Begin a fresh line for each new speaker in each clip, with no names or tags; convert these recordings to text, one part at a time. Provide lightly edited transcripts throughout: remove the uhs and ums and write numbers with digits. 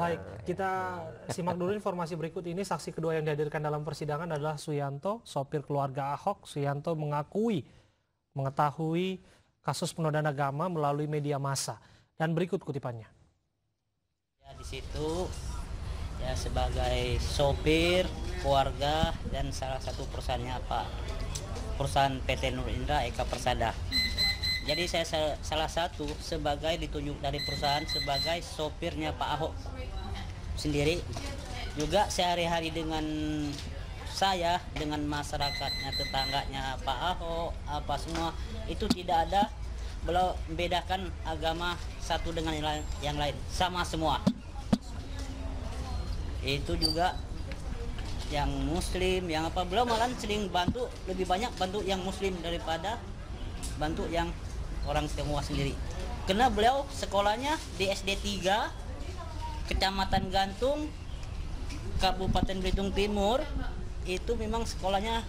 Baik, kita simak dulu informasi berikut ini. Saksi kedua yang dihadirkan dalam persidangan adalah Suyanto, sopir keluarga Ahok. Suyanto mengetahui kasus penodaan agama melalui media massa. Dan berikut kutipannya.
Ya, di situ ya sebagai sopir keluarga dan salah satu perusahaannya perusahaan PT Nur Indra Eka Persada. Jadi saya salah satu sebagai ditunjuk dari perusahaan sebagai sopirnya Pak Ahok sendiri. Juga sehari-hari dengan saya, dengan masyarakatnya, tetangganya Pak Ahok, apa semua itu tidak ada beliau membedakan agama satu dengan yang lain, sama semua. Itu juga yang muslim, yang apa, beliau malah sering bantu, lebih banyak bantu yang muslim daripada bantu yang orang Tionghoa sendiri. Karena beliau sekolahnya di SD 3 Kecamatan Gantung, Kabupaten Belitung Timur, itu memang sekolahnya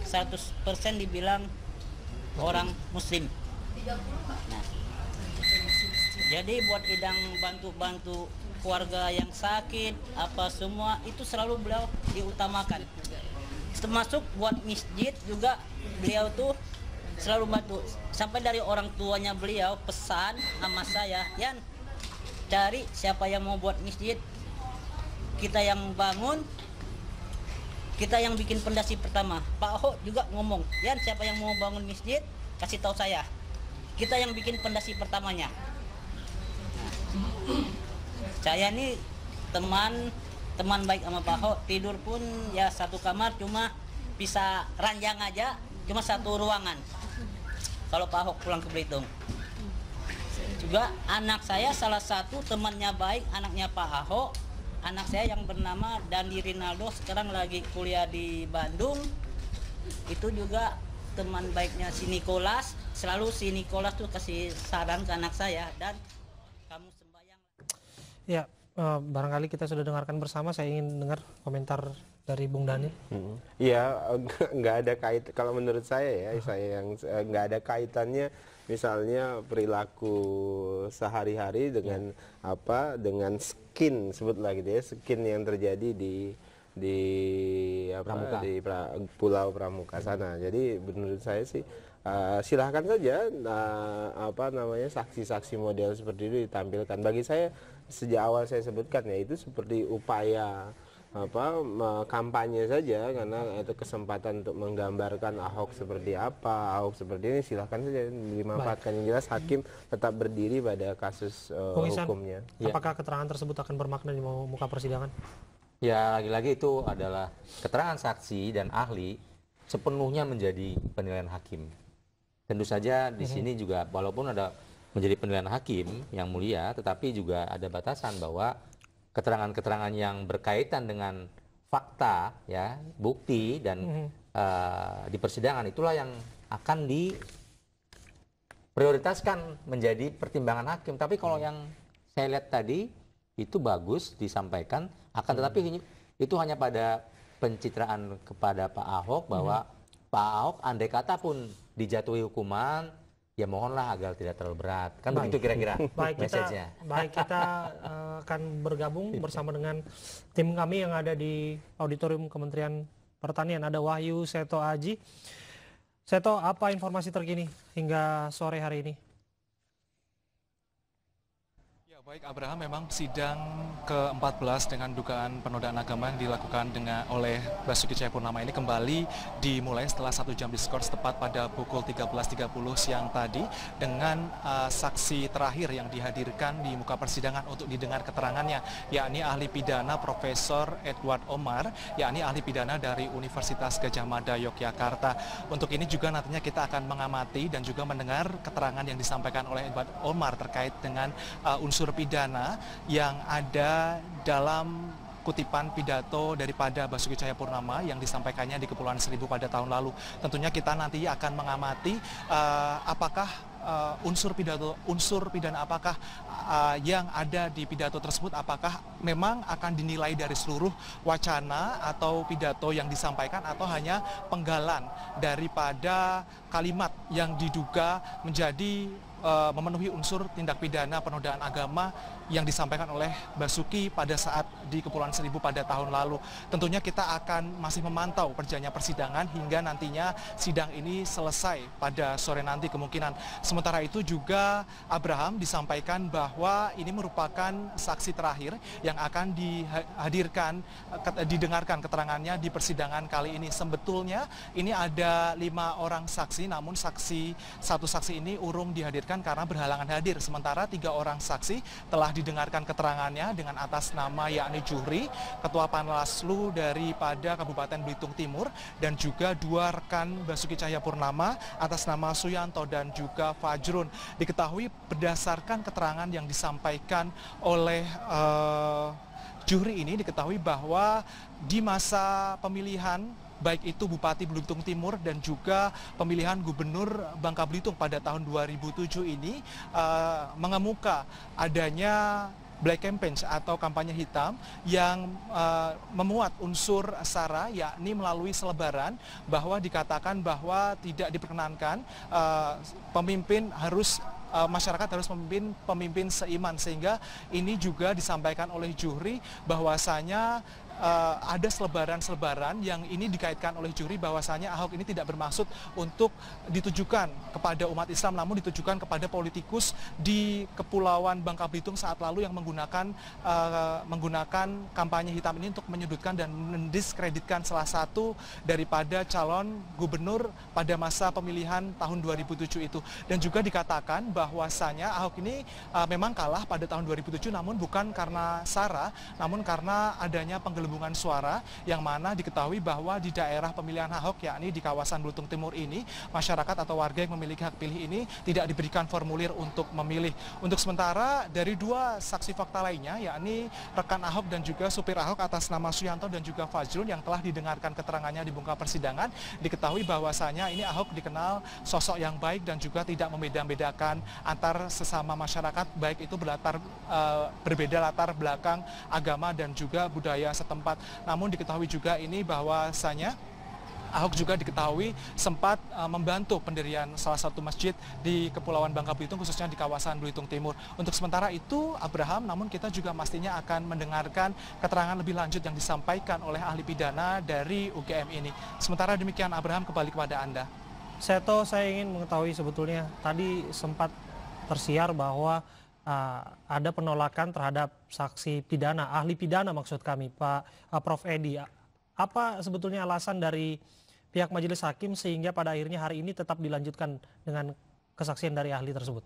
100% dibilang orang muslim. Nah, jadi buat idang bantu-bantu keluarga yang sakit apa semua itu selalu beliau diutamakan. Termasuk buat masjid juga beliau tuh selalu bantu. Sampai dari orang tuanya beliau pesan sama saya, Yan, cari siapa yang mau buat masjid, kita yang bangun, kita yang bikin pondasi pertama. Pak Ahok juga ngomong, Yan, siapa yang mau bangun masjid, kasih tahu saya, kita yang bikin pondasi pertamanya. Nah, saya nih teman baik sama Pak Ahok, tidur pun ya satu kamar, cuma bisa ranjang aja, cuma satu ruangan kalau Pak Ahok pulang ke Belitung. Juga anak saya salah satu temannya baik, anaknya Pak Ahok, anak saya yang bernama Dandi Rinaldo, sekarang lagi kuliah di Bandung. Itu juga teman baiknya si Nicholas, selalu si Nicholas tuh kasih saran ke anak saya, dan kamu sembahyang.
Ya, barangkali kita sudah dengarkan bersama. Saya ingin dengar komentar dari Bung Daniel.
Iya, nggak ada kait. Kalau menurut saya ya, saya yang nggak ada kaitannya. Misalnya perilaku sehari-hari dengan dengan skin, sebutlah gitu ya, skin yang terjadi di Pulau Pramuka sana. Jadi menurut saya sih silahkan saja saksi-saksi model seperti itu ditampilkan. Bagi saya sejak awal saya sebutkan ya, itu seperti upaya kampanye saja, karena itu kesempatan untuk menggambarkan Ahok seperti apa, Ahok seperti ini, silahkan saja dimanfaatkan. Yang jelas hakim tetap berdiri pada kasus hukumnya.
Apakah keterangan tersebut akan bermakna di muka persidangan?
Ya, lagi-lagi itu adalah keterangan saksi dan ahli sepenuhnya menjadi penilaian hakim. Tentu saja di sini juga walaupun ada menjadi penilaian hakim yang mulia, tetapi juga ada batasan bahwa keterangan-keterangan yang berkaitan dengan fakta, ya, bukti dan di persidangan itulah yang akan diprioritaskan menjadi pertimbangan hakim. Tapi kalau yang saya lihat tadi itu bagus disampaikan, akan tetapi itu hanya pada pencitraan kepada Pak Ahok bahwa Pak Ahok andai kata pun dijatuhi hukuman, ya mohonlah agar tidak terlalu berat. Kan begitu kira-kira message-nya.
Baik, kita akan bergabung bersama dengan tim kami yang ada di auditorium Kementerian Pertanian. Ada Wahyu Seto Aji. Seto, apa informasi terkini hingga sore hari ini?
Baik Abraham, memang sidang ke-14 dengan dugaan penodaan agama yang dilakukan oleh Basuki Cahayapurnama ini kembali dimulai setelah 1 jam diskors tepat pada pukul 13.30 siang tadi, dengan saksi terakhir yang dihadirkan di muka persidangan untuk didengar keterangannya, yakni ahli pidana Profesor Edward Omar, yakni ahli pidana dari Universitas Gadjah Mada Yogyakarta. Untuk ini juga nantinya kita akan mengamati dan juga mendengar keterangan yang disampaikan oleh Edward Omar terkait dengan unsur pidana yang ada dalam kutipan pidato daripada Basuki Cahayapurnama yang disampaikannya di Kepulauan Seribu pada tahun lalu. Tentunya kita nanti akan mengamati apakah unsur pidana apakah yang ada di pidato tersebut, apakah memang akan dinilai dari seluruh wacana atau pidato yang disampaikan, atau hanya penggalan daripada kalimat yang diduga menjadi memenuhi unsur tindak pidana penodaan agama yang disampaikan oleh Basuki pada saat di Kepulauan Seribu pada tahun lalu. Tentunya kita akan masih memantau perjalannya persidangan hingga nantinya sidang ini selesai pada sore nanti kemungkinan. Sementara itu juga Abraham disampaikan bahwa ini merupakan saksi terakhir yang akan didengarkan keterangannya di persidangan kali ini. Sebetulnya ini ada 5 orang saksi, namun satu saksi ini urung dihadirkan karena berhalangan hadir. Sementara 3 orang saksi telah didengarkan keterangannya dengan atas nama yakni Juhri, Ketua Panwaslu daripada Kabupaten Belitung Timur, dan juga 2 rekan Basuki Cahayapurnama atas nama Suyanto dan juga Fajrun. Diketahui berdasarkan keterangan yang disampaikan oleh Juhri ini, diketahui bahwa di masa pemilihan baik itu Bupati Belitung Timur dan juga pemilihan Gubernur Bangka Belitung pada tahun 2007 ini mengemuka adanya black campaign atau kampanye hitam yang memuat unsur SARA, yakni melalui selebaran bahwa dikatakan bahwa tidak diperkenankan pemimpin harus masyarakat harus memimpin pemimpin seiman, sehingga ini juga disampaikan oleh Juhri bahwasanya ada selebaran-selebaran yang ini dikaitkan oleh Juhri bahwasanya Ahok ini tidak bermaksud untuk ditujukan kepada umat Islam, namun ditujukan kepada politikus di Kepulauan Bangka Belitung saat lalu yang menggunakan kampanye hitam ini untuk menyudutkan dan mendiskreditkan salah satu daripada calon gubernur pada masa pemilihan tahun 2007 itu. Dan juga dikatakan bahwasanya Ahok ini memang kalah pada tahun 2007, namun bukan karena SARA, namun karena adanya penggelembungan suara, yang mana diketahui bahwa di daerah pemilihan Ahok, yakni di kawasan Belitung Timur ini, masyarakat atau warga yang memiliki hak pilih ini tidak diberikan formulir untuk memilih. Untuk sementara dari 2 saksi fakta lainnya, yakni rekan Ahok dan juga supir Ahok atas nama Suyanto dan juga Fajrun yang telah didengarkan keterangannya di muka persidangan, diketahui bahwasanya ini Ahok dikenal sosok yang baik dan juga tidak membeda-bedakan antar sesama masyarakat, baik itu berbeda latar belakang agama dan juga budaya setempat. Namun diketahui juga ini bahwasanya Ahok juga diketahui sempat membantu pendirian salah satu masjid di Kepulauan Bangka Belitung, khususnya di kawasan Belitung Timur. Untuk sementara itu Abraham, namun kita juga pastinya akan mendengarkan keterangan lebih lanjut yang disampaikan oleh ahli pidana dari UGM ini. Sementara demikian Abraham, kembali kepada Anda.
Seto, saya ingin mengetahui sebetulnya tadi sempat tersiar bahwa ada penolakan terhadap saksi pidana, ahli pidana maksud kami, Prof. Edi. Apa sebetulnya alasan dari pihak majelis hakim sehingga pada akhirnya hari ini tetap dilanjutkan dengan kesaksian dari ahli tersebut?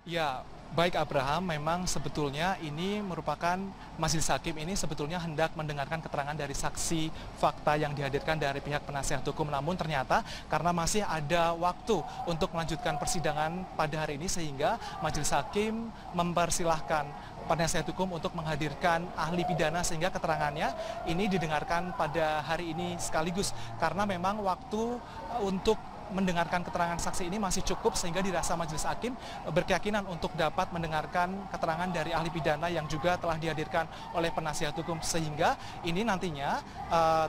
Ya, baik Abraham, memang sebetulnya ini merupakan majelis hakim ini sebetulnya hendak mendengarkan keterangan dari saksi fakta yang dihadirkan dari pihak penasihat hukum. Namun ternyata karena masih ada waktu untuk melanjutkan persidangan pada hari ini, sehingga majelis hakim mempersilahkan penasihat hukum untuk menghadirkan ahli pidana sehingga keterangannya ini didengarkan pada hari ini sekaligus. Karena memang waktu untuk mendengarkan keterangan saksi ini masih cukup, sehingga dirasa majelis hakim berkeyakinan untuk dapat mendengarkan keterangan dari ahli pidana yang juga telah dihadirkan oleh penasihat hukum, sehingga ini nantinya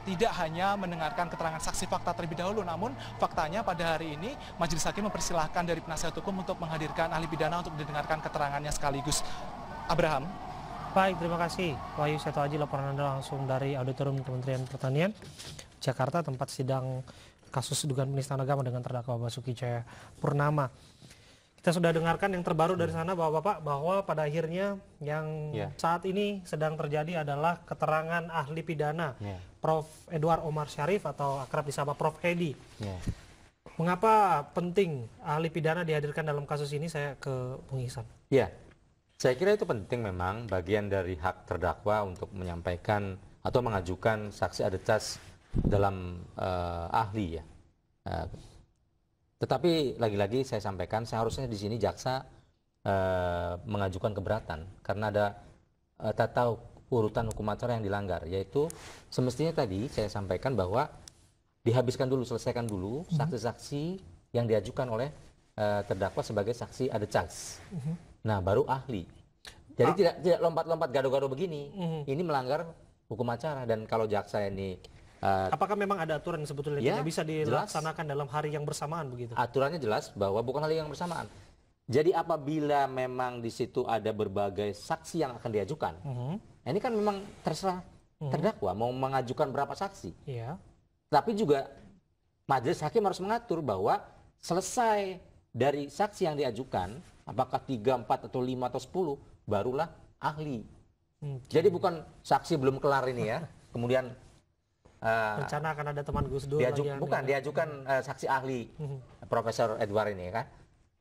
tidak hanya mendengarkan keterangan saksi fakta terlebih dahulu, namun faktanya pada hari ini majelis hakim mempersilahkan dari penasihat hukum untuk menghadirkan ahli pidana untuk didengarkan keterangannya sekaligus. Abraham.
Baik, terima kasih Wahyu Seto Aji, laporan Anda langsung dari Auditorium Kementerian Pertanian, Jakarta, tempat sidang kasus dugaan penistaan agama dengan terdakwa Basuki Cahayapurnama. Kita sudah dengarkan yang terbaru dari sana Bapak-bapak, bahwa pada akhirnya yang saat ini sedang terjadi adalah keterangan ahli pidana Prof. Edward Omar Syarif atau akrab disapa Prof. Edi. Mengapa penting ahli pidana dihadirkan dalam kasus ini? Saya ke Bung Ihsan.
Ya, saya kira itu penting, memang bagian dari hak terdakwa untuk menyampaikan atau mengajukan saksi adecas dalam ahli ya. Tetapi lagi-lagi saya sampaikan, seharusnya di sini jaksa mengajukan keberatan karena ada tata urutan hukum acara yang dilanggar, yaitu semestinya tadi saya sampaikan bahwa dihabiskan dulu, selesaikan dulu saksi-saksi yang diajukan oleh terdakwa sebagai saksi adecas. Nah, baru ahli. Jadi tidak lompat-lompat gado-gado begini. Ini melanggar hukum acara, dan kalau jaksa ini
Apakah memang ada aturan yang sebetulnya
Ya,
tidak bisa
jelas.
dilaksanakan dalam hari yang bersamaan begitu?
Aturannya jelas bahwa bukan hal yang bersamaan. Jadi apabila memang di situ ada berbagai saksi yang akan diajukan, ini kan memang terserah terdakwa mau mengajukan berapa saksi.
Iya.
Tapi juga majelis hakim harus mengatur bahwa selesai dari saksi yang diajukan, apakah 3, 4, atau 5, atau 10, barulah ahli. Jadi bukan saksi belum kelar ini ya, kemudian
Rencana akan ada teman Gus Dur lagi yang
diajukan saksi ahli, Profesor Edward ini kan.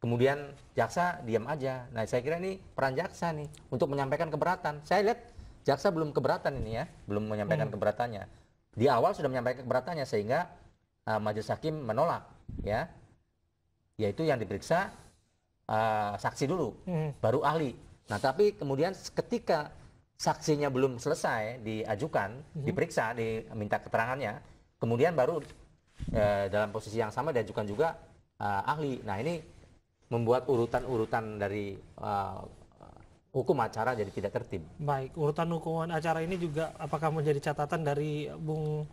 Kemudian jaksa diam aja. Nah saya kira ini peran jaksa nih untuk menyampaikan keberatan. Saya lihat jaksa belum keberatan ini ya, belum menyampaikan keberatannya. Di awal sudah menyampaikan keberatannya sehingga majelis hakim menolak ya, yaitu yang diperiksa saksi dulu, baru ahli. Nah tapi kemudian ketika saksinya belum selesai diajukan, diperiksa, diminta keterangannya, kemudian baru dalam posisi yang sama diajukan juga ahli. Nah ini membuat urutan-urutan dari hukum acara jadi tidak tertib.
Baik, urutan hukuman acara ini juga apakah menjadi catatan dari Bung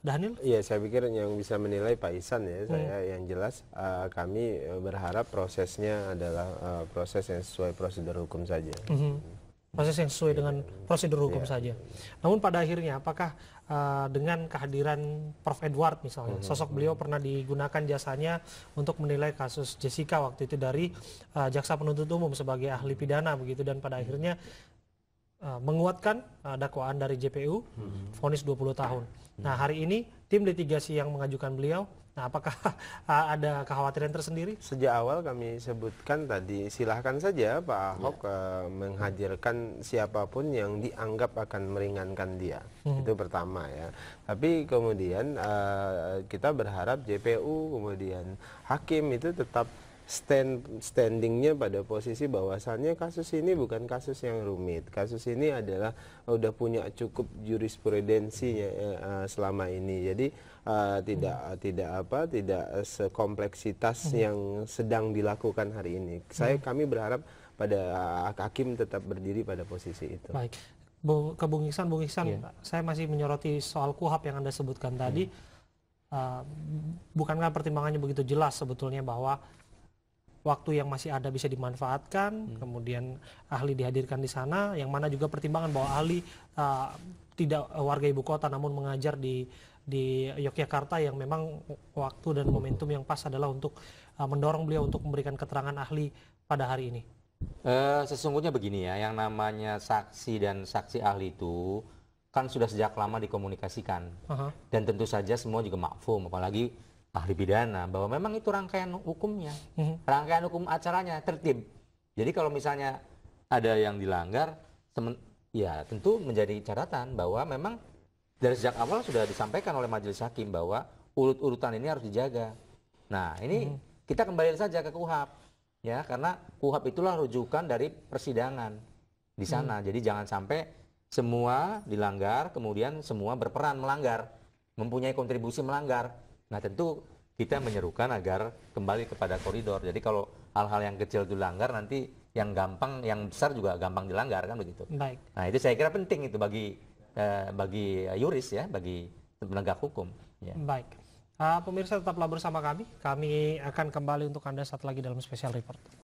Dhanil?
Iya, saya pikir yang bisa menilai Pak Ihsan ya, saya yang jelas kami berharap prosesnya adalah proses yang sesuai prosedur hukum saja.
Proses yang sesuai dengan prosedur hukum saja. Namun pada akhirnya apakah dengan kehadiran Prof Edward misalnya, sosok beliau pernah digunakan jasanya untuk menilai kasus Jessica waktu itu dari jaksa penuntut umum sebagai ahli pidana begitu, dan pada akhirnya menguatkan dakwaan dari JPU vonis 20 tahun. Nah hari ini tim litigasi yang mengajukan beliau, nah apakah ada kekhawatiran tersendiri?
Sejak awal kami sebutkan tadi, silahkan saja Pak Ahok menghadirkan siapapun yang dianggap akan meringankan dia. Itu pertama ya. Tapi kemudian kita berharap JPU kemudian hakim itu tetap standingnya pada posisi bahwasannya kasus ini bukan kasus yang rumit. Kasus ini adalah udah punya cukup jurisprudensinya selama ini. Jadi tidak sekompleksitas yang sedang dilakukan hari ini. Kami berharap pada hakim tetap berdiri pada posisi itu.
Baik. Ke Bung Ihsan, saya masih menyoroti soal KUHAP yang Anda sebutkan tadi. Bukankah pertimbangannya begitu jelas sebetulnya bahwa waktu yang masih ada bisa dimanfaatkan, kemudian ahli dihadirkan di sana, yang mana juga pertimbangan bahwa ahli tidak warga ibu kota namun mengajar di Yogyakarta, yang memang waktu dan momentum yang pas adalah untuk mendorong beliau untuk memberikan keterangan ahli pada hari ini.
Sesungguhnya begini ya, yang namanya saksi dan saksi ahli itu kan sudah sejak lama dikomunikasikan, dan tentu saja semua juga makfum, apalagi ahli pidana, bahwa memang itu rangkaian hukumnya, rangkaian hukum acaranya tertib. Jadi kalau misalnya ada yang dilanggar, ya tentu menjadi catatan bahwa memang dari sejak awal sudah disampaikan oleh majelis hakim bahwa urut-urutan ini harus dijaga. Nah ini kita kembali saja ke KUHAP, ya, karena KUHAP itulah rujukan dari persidangan di sana. Jadi jangan sampai semua dilanggar, kemudian semua berperan melanggar, mempunyai kontribusi melanggar. Nah tentu kita menyerukan agar kembali kepada koridor. Jadi kalau hal-hal yang kecil dilanggar, nanti yang gampang, yang besar juga gampang dilanggar kan begitu.
Baik.
Nah itu saya kira penting itu bagi yuris ya, bagi penegak hukum. Ya.
Baik. Pemirsa tetaplah bersama kami. Kami akan kembali untuk Anda saat lagi dalam Special Report.